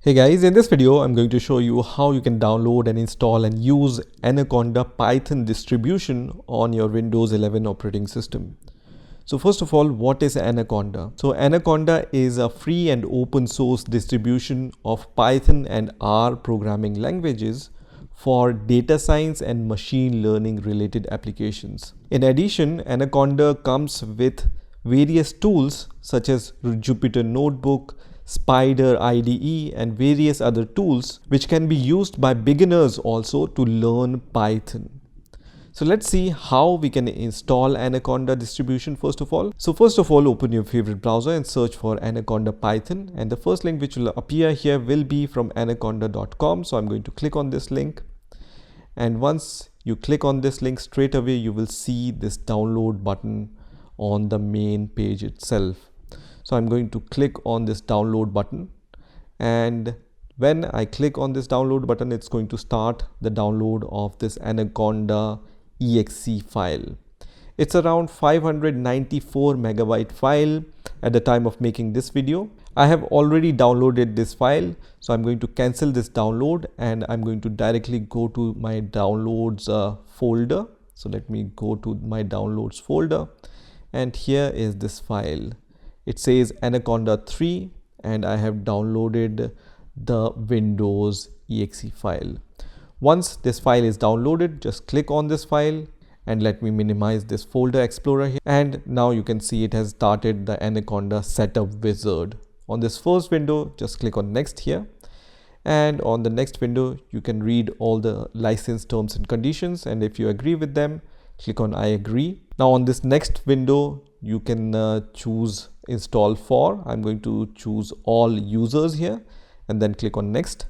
Hey guys, in this video I'm going to show you how you can download and install and use Anaconda Python distribution on your Windows 11 operating system. So first of all, what is Anaconda? So Anaconda is a free and open source distribution of Python and R programming languages for data science and machine learning related applications. In addition, Anaconda comes with various tools such as Jupyter Notebook, Spider IDE and various other tools which can be used by beginners also to learn Python. So let's see how we can install Anaconda distribution first of all. So first of all, open your favorite browser and search for Anaconda Python, and the first link which will appear here will be from anaconda.com. So I'm going to click on this link, and once you click on this link, straight away you will see this download button on the main page itself. So I'm going to click on this download button, and when I click on this download button, it's going to start the download of this Anaconda exe file. It's around 594 megabyte file at the time of making this video. I have already downloaded this file, so I'm going to cancel this download and I'm going to directly go to my downloads folder. So let me go to my downloads folder, and here is this file. It says Anaconda 3 and I have downloaded the Windows exe file. Once this file is downloaded, just click on this file and let me minimize this folder explorer here. And now you can see it has started the Anaconda setup wizard. On this first window, just click on next here. And on the next window, you can read all the license terms and conditions. And if you agree with them, click on I agree. Now on this next window, you can choose install for. I'm going to choose all users here and then click on next,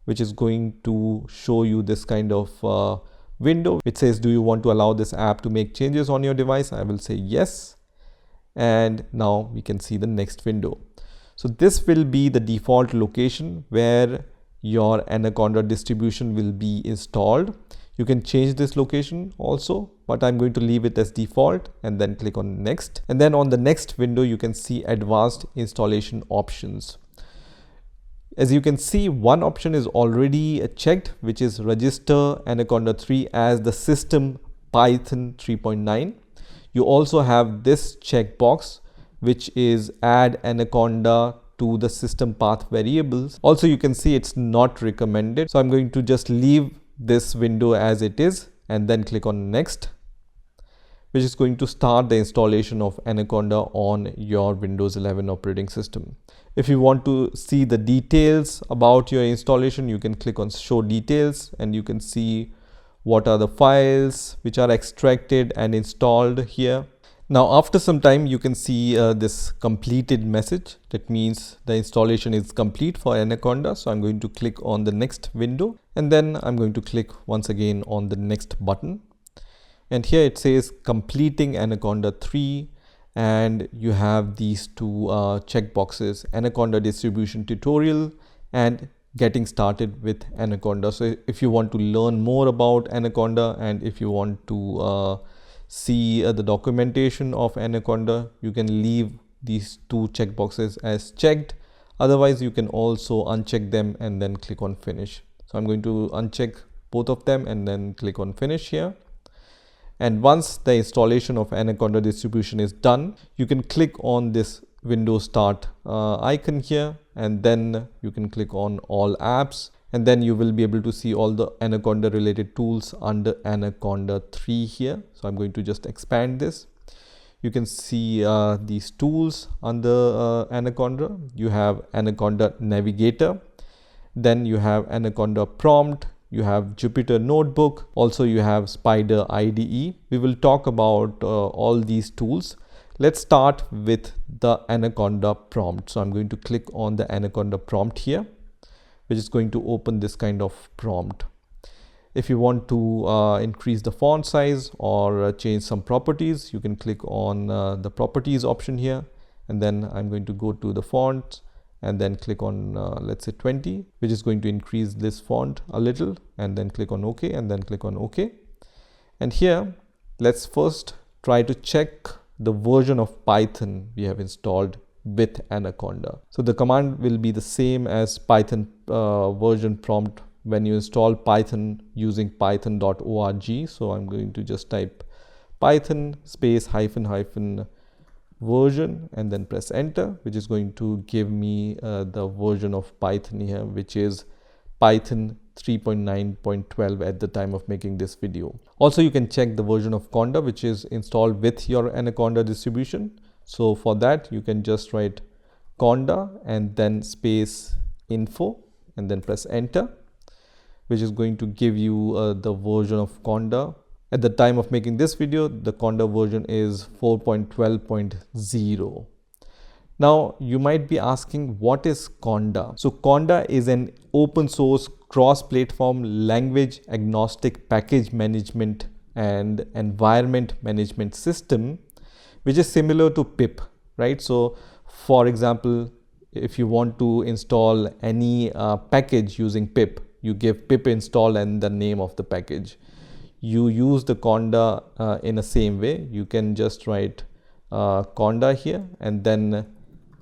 which is going to show you this kind of window. It says, do you want to allow this app to make changes on your device? I will say yes. And now we can see the next window. So this will be the default location where your Anaconda distribution will be installed. You can change this location also, but I'm going to leave it as default and then click on next. And then on the next window, you can see advanced installation options. As you can see, one option is already checked, which is register Anaconda 3 as the system Python 3.9. You also have this checkbox, which is add Anaconda to the system path variables. Also, you can see it's not recommended. So I'm going to just leave this window as it is and then click on next, which is going to start the installation of Anaconda on your Windows 11 operating system. If you want to see the details about your installation, you can click on show details and you can see what are the files which are extracted and installed here. Now after some time, you can see this completed message. That means the installation is complete for Anaconda. So I'm going to click on the next window and then I'm going to click once again on the next button. And here it says completing Anaconda 3, and you have these two checkboxes, Anaconda distribution tutorial and getting started with Anaconda. So if you want to learn more about Anaconda and if you want to see the documentation of Anaconda, you can leave these two checkboxes as checked. Otherwise, you can also uncheck them and then click on finish. So I'm going to uncheck both of them and then click on finish here. And once the installation of Anaconda distribution is done, you can click on this Windows Start icon here, and then you can click on all apps, and then you will be able to see all the Anaconda related tools under Anaconda 3 here. So I'm going to just expand this. You can see these tools under Anaconda. You have Anaconda Navigator, then you have Anaconda Prompt, you have Jupyter Notebook, also you have Spider IDE. We will talk about all these tools. Let's start with the Anaconda Prompt. So I'm going to click on the Anaconda Prompt here, which is going to open this kind of prompt. If you want to increase the font size or change some properties, you can click on the properties option here, and then I'm going to go to the font and then click on let's say 20, which is going to increase this font a little, and then click on OK and then click on OK. And here let's first try to check the version of Python we have installed with Anaconda. So the command will be the same as Python version prompt when you install Python using python.org. So I'm going to just type Python space hyphen version and then press enter, which is going to give me the version of Python here, which is Python 3.9.12 at the time of making this video. Also, you can check the version of Conda which is installed with your Anaconda distribution. So for that, you can just write Conda and then space info and then press enter, which is going to give you the version of Conda. At the time of making this video, the Conda version is 4.12.0. Now, you might be asking, what is Conda? So Conda is an open source cross-platform language agnostic package management and environment management system, which is similar to pip, right? So for example, if you want to install any package using pip, you give pip install and the name of the package. You use the Conda in the same way. You can just write Conda here and then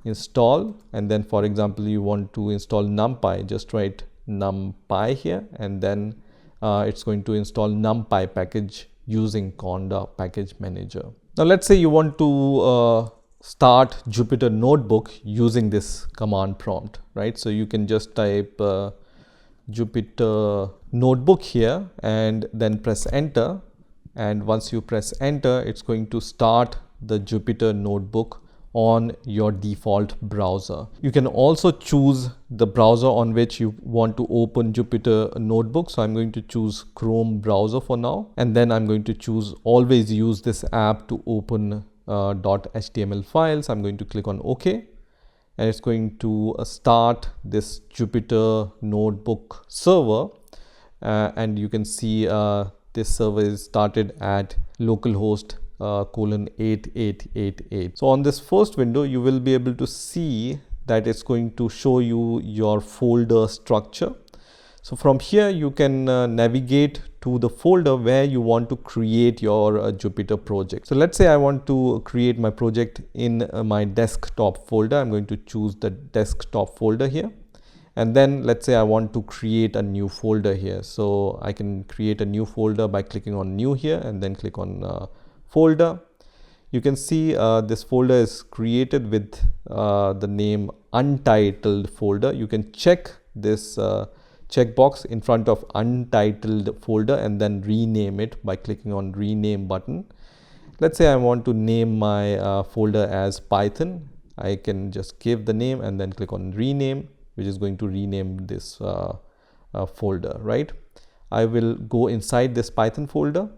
install, and then for example you want to install NumPy, just write NumPy here and then it's going to install NumPy package using Conda package manager. Now let's say you want to start Jupyter notebook using this command prompt, right? So you can just type Jupyter notebook here and then press enter, and once you press enter, it's going to start the Jupyter notebook on your default browser. You can also choose the browser on which you want to open Jupyter notebook. So I'm going to choose Chrome browser for now, and then I'm going to choose always use this app to open .html files. I'm going to click on OK, and it's going to start this Jupyter notebook server, and you can see this server is started at localhost :8888. So on this first window, you will be able to see that it's going to show you your folder structure. So from here, you can navigate to the folder where you want to create your Jupyter project. So let's say I want to create my project in my desktop folder. I'm going to choose the desktop folder here. And then let's say I want to create a new folder here. So I can create a new folder by clicking on new here and then click on folder. You can see this folder is created with the name untitled folder. You can check this checkbox in front of untitled folder and then rename it by clicking on rename button. Let's say I want to name my folder as Python. I can just give the name and then click on rename, which is going to rename this folder, right? I will go inside this Python folder,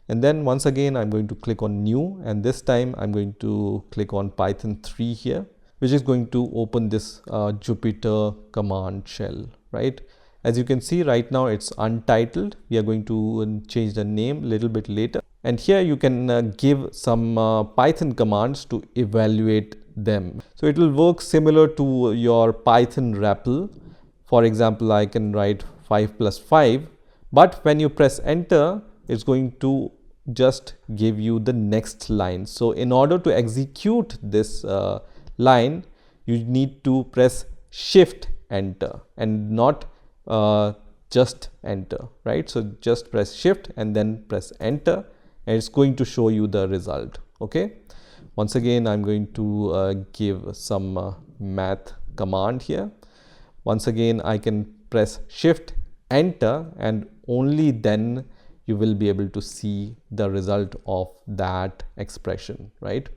and then once again I'm going to click on new, and this time I'm going to click on Python 3 here, which is going to open this Jupyter command shell, right? As you can see right now it's untitled. We are going to change the name a little bit later, and here you can give some Python commands to evaluate them. So it will work similar to your Python REPL. For example, I can write 5 plus 5, but when you press enter, it's going to just give you the next line. So in order to execute this line, you need to press shift enter and not just enter, right? So just press shift and then press enter, and it's going to show you the result. Okay. Once again, I'm going to give some math command here. Once again, I can press shift enter, and only then you will be able to see the result of that expression, right?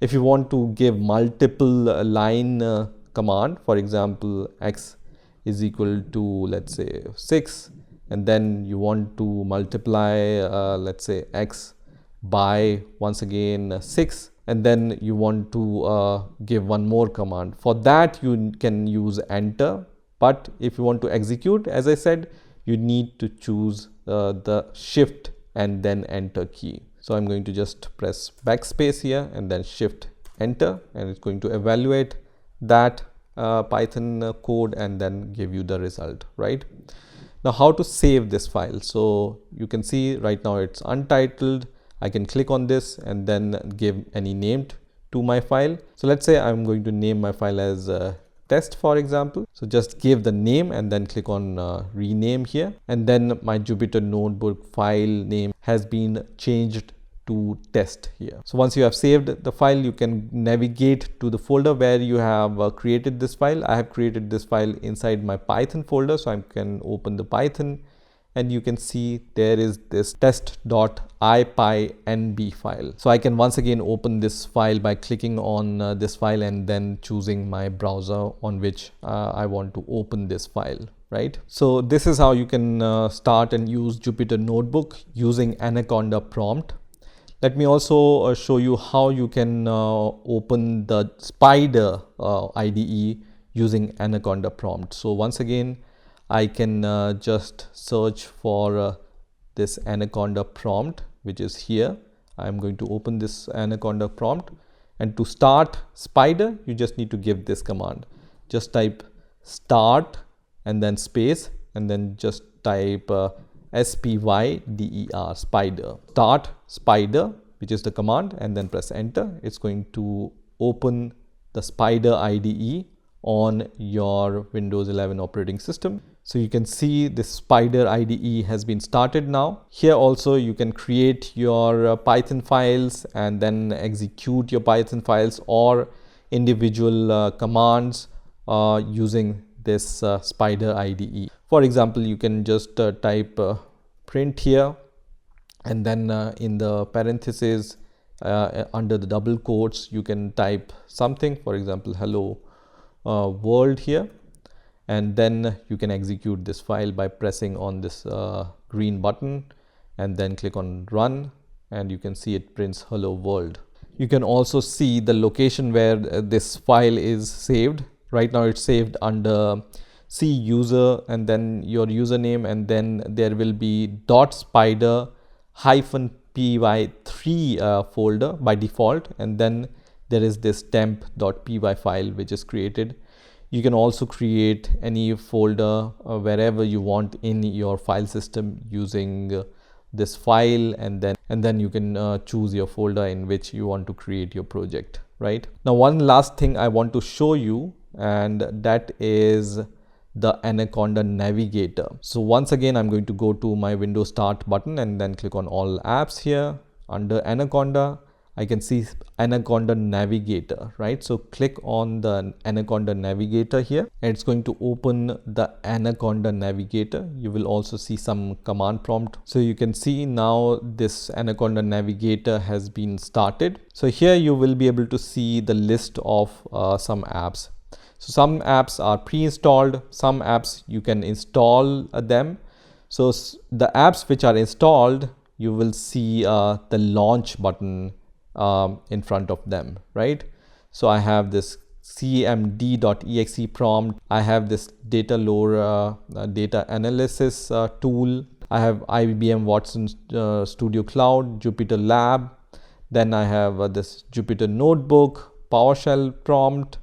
If you want to give multiple line command, for example, x is equal to, let's say, 6, and then you want to multiply, let's say, x by once again 6, and then you want to give one more command. For that, you can use enter, but if you want to execute, as I said, you need to choose the shift and then enter key. So I'm going to just press backspace here and then shift enter, and it's going to evaluate that Python code and then give you the result, right? Now, how to save this file? So you can see right now it's untitled. I can click on this and then give any name to my file. So let's say I'm going to name my file as test, for example. So just give the name and then click on rename here, and then my Jupyter notebook file name has been changed to test here. So once you have saved the file, you can navigate to the folder where you have created this file. I have created this file inside my Python folder, so I can open the Python, and you can see there is this test.ipynb file. So I can once again open this file by clicking on this file and then choosing my browser on which I want to open this file, right? So this is how you can start and use Jupyter Notebook using Anaconda Prompt. Let me also show you how you can open the Spider IDE using Anaconda Prompt. So once again, I can just search for this Anaconda Prompt, which is here. I'm going to open this Anaconda Prompt, and to start Spider, you just need to give this command. Just type start and then space, and then just type SPYDER, Spider. Start Spider, which is the command, and then press enter. It's going to open the Spider IDE on your Windows 11 operating system. So you can see the Spider IDE has been started now. Here also you can create your Python files and then execute your Python files or individual commands using this Spider IDE. For example, you can just type print here, and then in the parentheses under the double quotes you can type something, for example hello world here, and then you can execute this file by pressing on this green button and then click on run, and you can see it prints hello world. You can also see the location where this file is saved. Right now it's saved under C user and then your username, and then there will be .spider-py3 folder by default, and then there is this temp.py file which is created. You can also create any folder wherever you want in your file system using this file, and then you can choose your folder in which you want to create your project, right? Now one last thing I want to show you, and that is the Anaconda Navigator. So once again I'm going to go to my Windows Start button and then click on all apps here. Under Anaconda I can see Anaconda Navigator, right? So click on the Anaconda Navigator here, and it's going to open the Anaconda Navigator. You will also see some command prompt. So you can see now this Anaconda Navigator has been started. So here you will be able to see the list of some apps. So some apps are pre-installed, some apps you can install them. So the apps which are installed, you will see the launch button in front of them, right? So I have this cmd.exe prompt, I have this data lore data analysis tool, I have IBM Watson Studio Cloud, Jupyter Lab, then I have this Jupyter Notebook, PowerShell prompt,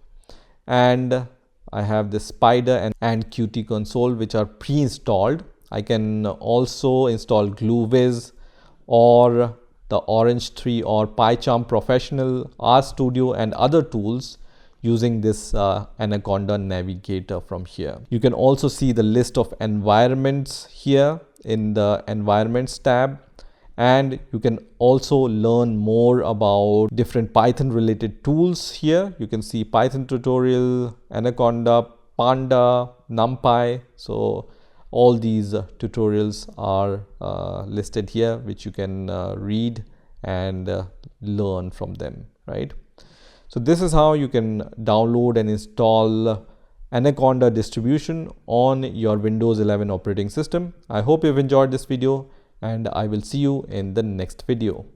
and I have the Spider and Qt console which are pre-installed. I can also install GlueViz or the Orange 3 or PyCharm Professional, RStudio and other tools using this Anaconda Navigator from here. You can also see the list of environments here in the Environments tab, and you can also learn more about different Python related tools here. You can see Python tutorial, Anaconda, Panda, NumPy. So all these tutorials are listed here, which you can read and learn from them, right? So this is how you can download and install Anaconda distribution on your Windows 11 operating system. I hope you've enjoyed this video, and I will see you in the next video.